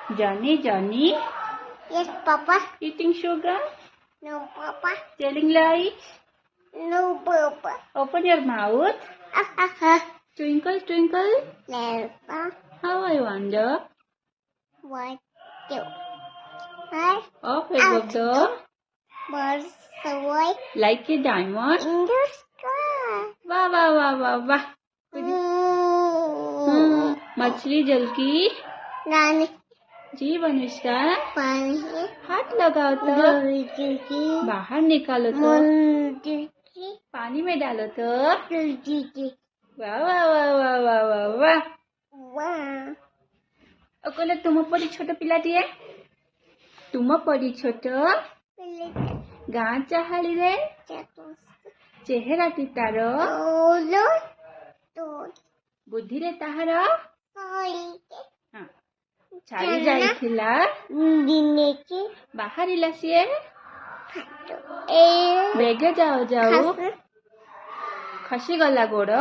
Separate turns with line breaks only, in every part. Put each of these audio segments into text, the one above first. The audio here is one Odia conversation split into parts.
Johnny, Johnny,
Yes, Papa.
eating sugar,
No, Papa.
telling lies.
No, Papa.
Open your mouth. Twinkle, twinkle.
Never.
How I wonder.
What do? I
Off above the
birds away
like a diamond.
in the sky.
वाह वाह वाह वाह वाह. मछली जल की
Nani
जीव अनुष्का
pani
हाथ लगाओ तो
Dulciki
बाहर निकालो तो
Mundiki
पानी में डालो तो
Dulciki.
वाह वाह वाह वाह वाह वाह वाह.
Wow.
କହିଲେ ତୁମ ପରି ଛୋଟ ପିଲାଟିଏ, ତୁମ ପରି ଛୋଟ ଗାଁ ଚାହାଳିରେ ଚେହେରାଟି ତାର, ବୁଦ୍ଧିରେ ତାହାର ଛାଡ଼ି ଯାଇଥିଲା, ବାହାରିଲା ସିଏ ବେଗେ ଯାଉ ଯାଉ ଖସିଗଲା ଗୋଡ଼,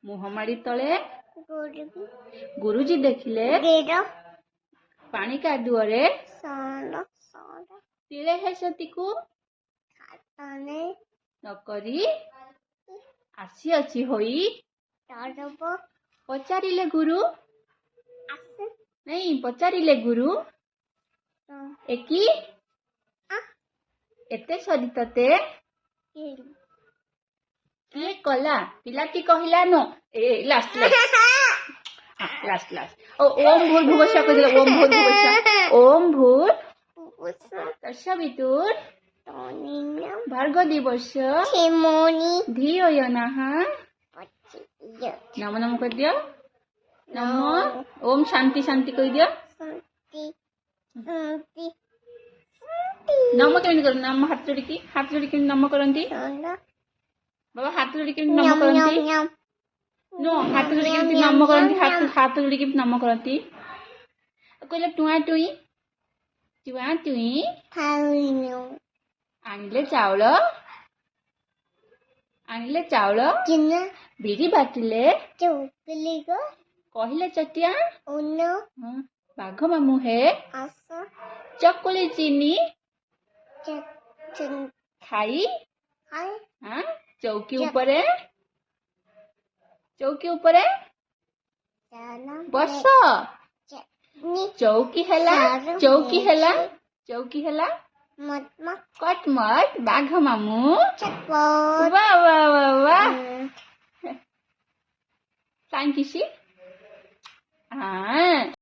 ମୁହଁ ମାଡ଼ି ତଳେ ଗୁରୁଜୀ ଦେଖିଲେ ପାଣି କାଦୁଅରେ ତିଳେ ହେସତିକୁ ନକରି ଆସିଅଛି ହୋଇ ପଚାରିଲେ ଗୁରୁ, ନାଇଁ ପଚାରିଲେ ଗୁରୁ, ଏକି ଏତେ ସରି ତତେ କିଏ କଲା? ପିଲାଟି କହିଲା ନ ଲାଷ୍ଟ ଓମ୍ ଭୂର୍ ଭୁବସ୍ୱ କହିଦେଲେ ଓମ୍ ଭୂର୍ ଭୁବସ୍ୱ ଓମ୍ ଭୂର୍ ତତ୍ସବିତୁର୍ ଭର୍ଗ ଦିବସ୍ୟ ଧିୟୋ ୟୋ ନଃ ନମ ନମ କରିଦିଅ ନମ ଓମ୍ ଶାନ୍ତି ଶାନ୍ତି କହିଦିଅ ନମ କେମିତି କର ନମ ହାତ ଯୋଡ଼ିକି କେମିତି ନମ କରନ୍ତି ବାବା ହାତ ଯୋଡ଼ିକି କେମିତି ନମ କରନ୍ତି नो हाथ जोड़ी केମିତି ନମ କରନ୍ତି ହାତ ଯୋଡ଼ି କେମିତି ନମ କରନ୍ତି କହିଲେ ଟୁଆଁ ଟୁଇଁ ଆଣିଲେ ଚାଉଳ ବିରି ବାଟିଲେ କହିଲେ ଚଟିଆ ବାଘ ମାମୁଁ ହେ ଚକୁଳି ଚିନି ଖାଇ ଚୌକି ଉପରେ ବସ ଚୌକି ହେଲା କଟମଟ ବାଘ ମାମୁଁ ବା ବା ବା ବା ଥ୍ୟାଙ୍କ ୟୁ।